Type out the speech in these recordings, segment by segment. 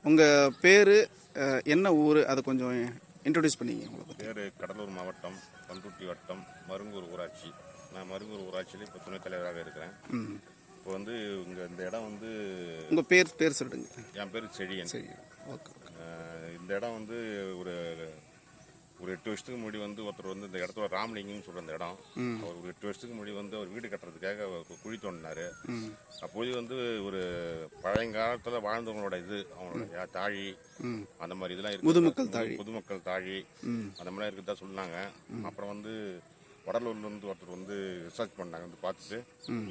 உங்கள் பேர் என்ன ஊர் அதை கொஞ்சம் இன்ட்ரடியூஸ் பண்ணிங்க உங்களை பற்றி. பேர் கடலூர் மாவட்டம் பண்ருட்டி வட்டம் மருங்கூர் ஊராட்சி. நான் மருங்கூர் ஊராட்சியில் இப்போ துணைத் தலைவராக இருக்கிறேன். இப்போ வந்து இங்கே இந்த இடம் வந்து உங்கள் பேர் சொல்லிடுங்க. என் பேர் செழியன். சரி, ஓகே. இந்த இடம் வந்து ஒரு 8 வருஷத்துக்கு முன்னாடி வந்து ஒருத்தர் வந்து இந்த இடத்துல ராமலிங்கம்னு சொல்கிற இந்த இடம் அவர் ஒரு 8 வருஷத்துக்கு முன்னாடி வந்து அவர் வீடு கட்டுறதுக்காக குழி தோண்டினார். அப்போது வந்து ஒரு பழையங்காலத்தில் வாழ்ந்தவங்களோட அவங்களோட தாழி அந்த மாதிரி இதெல்லாம் இருக்கு. பொதுமக்கள் தாழி அந்த மாதிரிலாம் இருக்குதா சொன்னாங்க. அப்புறம் வந்து வடலூர்லேருந்து ஒருத்தர் வந்து ரிசர்ச் பண்ணாங்க, வந்து பார்த்துட்டு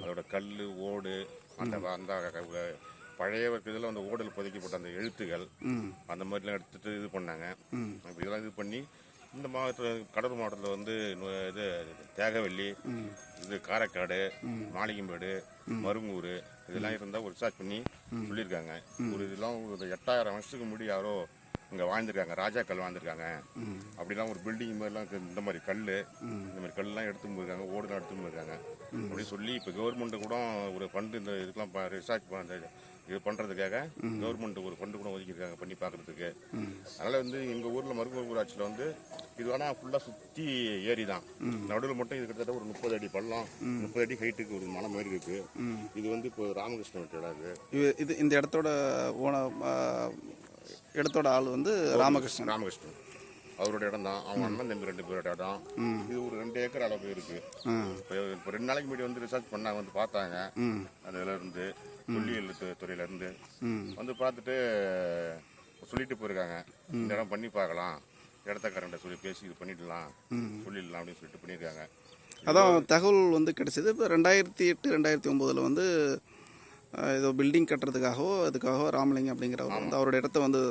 அதோட கல் ஓடு அந்த பழைய இதில் அந்த ஓடல் புதைக்கப்பட்ட அந்த எழுத்துகள் அந்த மாதிரிலாம் எடுத்துட்டு இது பண்ணாங்க. இதெல்லாம் இது பண்ணி இந்த மாவட்டத்தில் கடலூர் மாவட்டத்தில் வந்து இது தேகவல்லி, இது காரைக்காடு, மாளிகம்பேடு, மருங்கூர் இதெல்லாம் இருந்தால் ஒரு ரிசர்ச் பண்ணி சொல்லியிருக்காங்க. இதெல்லாம் ஒரு 8000 வருஷத்துக்கு முன்னாடி யாரோ இங்கே வாழ்ந்துருக்காங்க, ராஜாக்கள் வாழ்ந்துருக்காங்க. அப்படிலாம் ஒரு பில்டிங் மாதிரிலாம் இந்த மாதிரி கல்லாம் எடுத்துன்னு போயிருக்காங்க, ஓடுலாம் எடுத்துன்னு போயிருக்காங்க அப்படின்னு சொல்லி இப்போ கவர்மெண்ட்டு கூட ஒரு ஃபண்டு இந்த இதுக்கெல்லாம் ரிசர்ச் இது பண்ணுறதுக்காக கவர்மெண்ட் ஒரு ஃபண்டு கூட ஒதுக்கியிருக்காங்க பண்ணி பார்க்குறதுக்கு. அதனால் வந்து எங்கள் ஊரில் மருங்கூர் ஊராட்சியில் வந்து இது வேணால் ஃபுல்லாக சுற்றி ஏரி தான். நடுவில் மட்டும் இது கிட்டத்தட்ட ஒரு 30 அடி பள்ளம், 30 அடி ஹைட்டுக்கு ஒரு மலை மாதிரி இருக்குது. இது வந்து இப்போ ராமகிருஷ்ணன் இடம். இது இந்த இடத்தோட ஆள் வந்து ராமகிருஷ்ணன் அவரோட இடம் தான். அவங்க அண்ணன் தம்பி 2 பேரோட இடம். இது ஒரு 2 ஏக்கர் அளவுக்கு இருக்கு. இப்போ 2 நாளைக்கு முன்னாடி வந்து ரிசர்ச் பண்ணாங்க, வந்து பார்த்தாங்க. அதுல இருந்து தொல்லியல் துறையில இருந்து வந்து பார்த்துட்டு சொல்லிட்டு போயிருக்காங்க, இந்த இடம் பண்ணி பார்க்கலாம், இடத்தக்காரன்ட்ட சொல்லி பேசி இது பண்ணிடலாம் சொல்லிடலாம் அப்படின்னு சொல்லிட்டு பண்ணியிருக்காங்க. அதான் தகவல் வந்து கிடைச்சது. இப்போ 2008 2009 வந்து ஏதோ பில்டிங் கட்டுறதுக்காகவோ அதுக்காகவோ ராமலிங்கம் அப்படிங்கிறவர் வந்து அவரோட இடத்த வந்து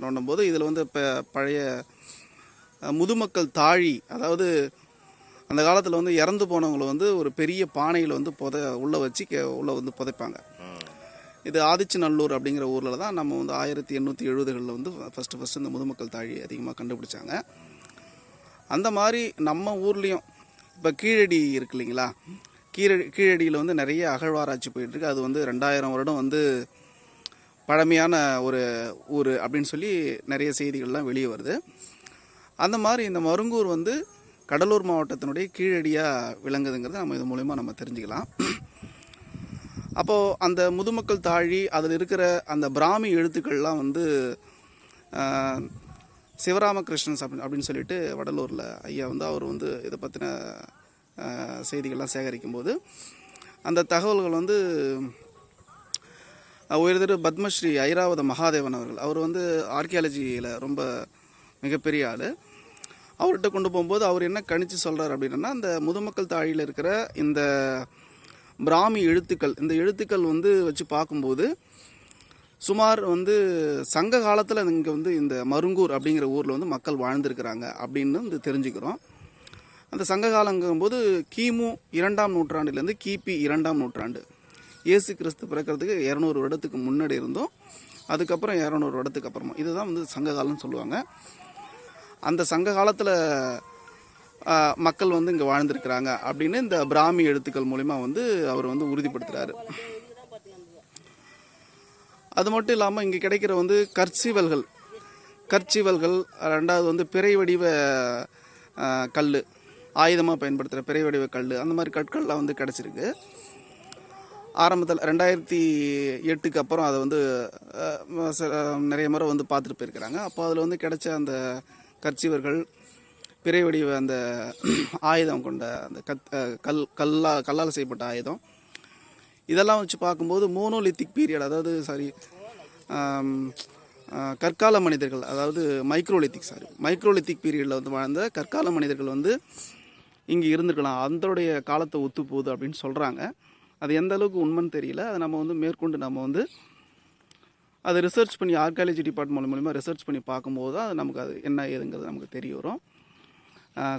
நோண்டும் போது இதில் வந்து இப்போ பழைய முதுமக்கள் தாழி, அதாவது அந்த காலத்தில் வந்து இறந்து போனவங்களை வந்து ஒரு பெரிய பானையில் வந்து உள்ளே வச்சு உள்ளே வந்து புதைப்பாங்க. இது ஆதிச்சநல்லூர் அப்படிங்கிற ஊரில் தான் நம்ம வந்து 1870களில் வந்து ஃபஸ்ட்டு இந்த முதுமக்கள் தாழி அதிகமாக கண்டுபிடிச்சாங்க. அந்த மாதிரி நம்ம ஊர்லேயும் இப்போ கீழடி இருக்கு இல்லைங்களா, கீழடியில் வந்து நிறைய அகழ்வாராய்ச்சி போயிட்டுருக்கு. அது வந்து 2000 வருடம் வந்து பழமையான ஒரு ஊர் அப்படின்னு சொல்லி நிறைய செய்திகள்லாம் வெளியே வருது. அந்த மாதிரி இந்த மருங்கூர் வந்து கடலூர் மாவட்டத்தினுடைய கீழடியாக விளங்குதுங்கிறத நம்ம இது மூலயமா நம்ம தெரிஞ்சுக்கலாம். அப்போது அந்த முதுமக்கள் தாழி அதில் இருக்கிற அந்த பிராமி எழுத்துக்கள்லாம் வந்து சிவராமகிருஷ்ணன் அப்படின்னு சொல்லிட்டு வடலூரில் ஐயா வந்து அவர் வந்து இதை பற்றின செய்திகள்லாம் சேகரிக்கும் போது அந்த தகவல்கள் வந்து உயர்திரு பத்மஸ்ரீ ஐராவத மகாதேவன் அவர் வந்து ஆர்கியாலஜியில் ரொம்ப மிகப்பெரிய ஆள். அவர்கிட்ட கொண்டு போகும்போது அவர் என்ன கணிச்சு சொல்கிறார் அப்படின்னா, அந்த முதுமக்கள் தாழியில் இருக்கிற இந்த பிராமி எழுத்துக்கள், இந்த எழுத்துக்கள் வந்து வச்சு பார்க்கும்போது சுமார் வந்து சங்க காலத்தில் இங்கே வந்து இந்த மருங்கூர் அப்படிங்கிற ஊரில் வந்து மக்கள் வாழ்ந்துருக்கிறாங்க அப்படின்னு வந்து தெரிஞ்சுக்கிறோம். அந்த சங்க காலங்கும்போது கிமு 2ஆம் நூற்றாண்டுலேருந்து கிபி 2ஆம் நூற்றாண்டு, இயேசு கிறிஸ்து பிறக்கிறதுக்கு 200 வருடத்துக்கு முன்னாடி இருந்தோம். அதுக்கப்புறம் 200 வருடத்துக்கு அப்புறமா இதுதான் வந்து சங்க காலம்னு சொல்லுவாங்க. அந்த சங்க காலத்தில் மக்கள் வந்து இங்கே வாழ்ந்துருக்கிறாங்க அப்படின்னு இந்த பிராமி எழுத்துக்கள் மூலிமா வந்து அவர் வந்து உறுதிப்படுத்துகிறாரு. அது மட்டும் இல்லாமல் இங்கே கிடைக்கிற வந்து கற்சிவல்கள், 2வது வந்து பிறை வடிவ கல், ஆயுதமாக பயன்படுத்துகிற பிறை வடிவ கல், அந்த மாதிரி கற்கள்லாம் வந்து கிடச்சிருக்கு. ஆரம்பத்தில் 2008க்கு அப்புறம் அதை வந்து நிறைய முறை வந்து பார்த்துட்டு போயிருக்கிறாங்க. அப்போ அதில் வந்து கிடைச்ச அந்த கற்சிவர்கள், பிறை வடிவ அந்த ஆயுதம் கொண்ட அந்த கல்லால் செய்யப்பட்ட ஆயுதம், இதெல்லாம் வச்சு பார்க்கும்போது மோனோலித்திக் பீரியட், அதாவது கற்கால மனிதர்கள், அதாவது மைக்ரோலித்திக் பீரியடில் வந்து வாழ்ந்த கற்கால மனிதர்கள் வந்து இங்கே இருந்திருக்கலாம், அதனுடைய காலத்தை ஒத்து போகுது அப்படின்னு சொல்கிறாங்க. அது எந்த அளவுக்கு உண்மைன்னு தெரியல. அதை நம்ம வந்து மேற்கொண்டு நம்ம வந்து அதை ரிசர்ச் பண்ணி ஆர்கியாலஜி டிபார்ட்மெண்ட் மூலிமா ரிசர்ச் பண்ணி பார்க்கும்போது தான் அது நமக்கு அது என்ன ஏதுங்கிறது நமக்கு தெரிய வரும்.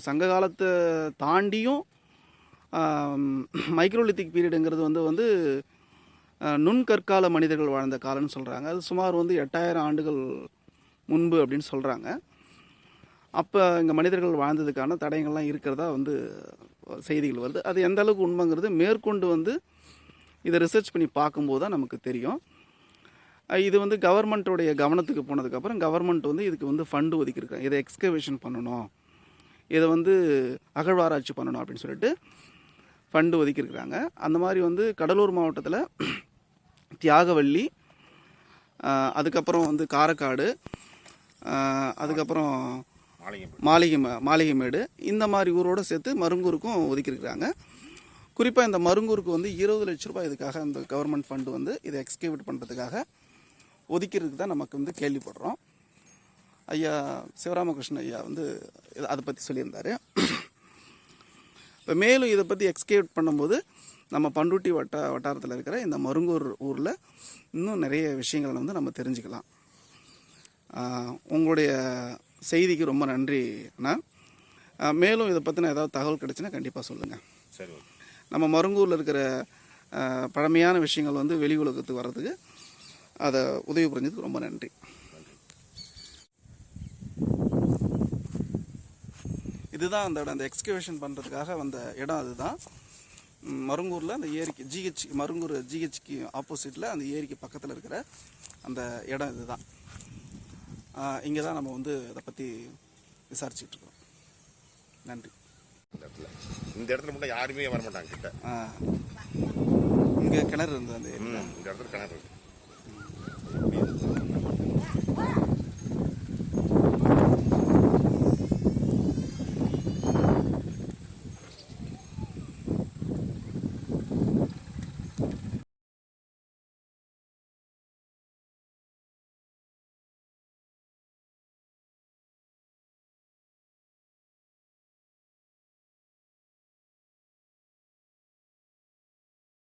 சங்க காலத்தை தாண்டியும் மைக்ரோலித்திக் பீரியடுங்கிறது வந்து நுண்கற்கால மனிதர்கள் வாழ்ந்த காலம்னு சொல்கிறாங்க. அது சுமார் வந்து 8000 ஆண்டுகள் முன்பு அப்படின்னு சொல்கிறாங்க. அப்போ இங்கே மனிதர்கள் வாழ்ந்ததுக்கான தடயங்கள்லாம் இருக்கிறதா வந்து செய்திகள் வருது. அது எந்த அளவுக்கு உண்மைங்கிறது மேற்கொண்டு வந்து இதை ரிசர்ச் பண்ணி பார்க்கும்போது தான் நமக்கு தெரியும். இது வந்து கவர்மெண்ட்டோடைய கவனத்துக்கு போனதுக்கப்புறம் கவர்மெண்ட் வந்து இதுக்கு வந்து ஃபண்டு ஒதுக்கியிருக்காங்க. இதை எக்ஸ்கவேஷன் பண்ணணும், இதை வந்து அகழ்வாராய்ச்சி பண்ணணும் அப்படின்னு சொல்லிட்டு ஃபண்டு ஒதுக்கியிருக்கிறாங்க. அந்த மாதிரி வந்து கடலூர் மாவட்டத்தில் தியாகவள்ளி, அதுக்கப்புறம் வந்து காரைக்காடு, அதுக்கப்புறம் மாளிகைமேடு, இந்த மாதிரி ஊரோடு சேர்த்து மருங்கூருக்கும் ஒதுக்கியிருக்கிறாங்க. குறிப்பாக இந்த மருங்கூருக்கு வந்து 20 லட்ச ரூபாய் இதுக்காக இந்த கவர்மெண்ட் ஃபண்டு வந்து இதை எக்ஸ்கேவேட் பண்ணுறதுக்காக ஒதுக்கிறதுக்கு தான் நமக்கு வந்து கேள்விப்படுறோம். ஐயா சிவராமகிருஷ்ணன் ஐயா வந்து அதை பற்றி சொல்லியிருந்தார். இப்போ மேலும் இதை பற்றி எக்ஸ்கேவேட் பண்ணும்போது நம்ம பண்ருட்டி வட்டாரத்தில் இருக்கிற இந்த மருங்கூர் ஊரில் இன்னும் நிறைய விஷயங்களை வந்து நம்ம தெரிஞ்சுக்கலாம். உங்களுடைய செய்திக்கு ரொம்ப நன்றி அண்ணா. மேலும் இதை பற்றின ஏதாவது தகவல் கிடைச்சுன்னா கண்டிப்பாக சொல்லுங்கள். சரி. நம்ம மருங்கூரில் இருக்கிற பழமையான விஷயங்கள் வந்து வெளி உலகத்துக்கு வர்றதுக்கு அதை உதவி புரிஞ்சதுக்கு ரொம்ப நன்றி. இதுதான் அந்த இடம், அந்த எக்ஸ்கவேஷன் பண்ணுறதுக்காக வந்த இடம். அதுதான் மருங்கூரில் அந்த ஏரிக்கு மருங்கூர் ஜிஹெச்க்கு ஆப்போசிட்டில் அந்த ஏரிக்கு பக்கத்தில் இருக்கிற அந்த இடம் இதுதான். இங்கே தான் நம்ம வந்து அதை பற்றி விசாரிச்சுட்ருக்கோம். நன்றி. இந்த இடத்துல மட்டும் யாருமே வர மாட்டாங்க கிட்ட. இங்கே கிணறு இருந்தது, அந்த இந்த இடத்துல கிணறு இருக்கு.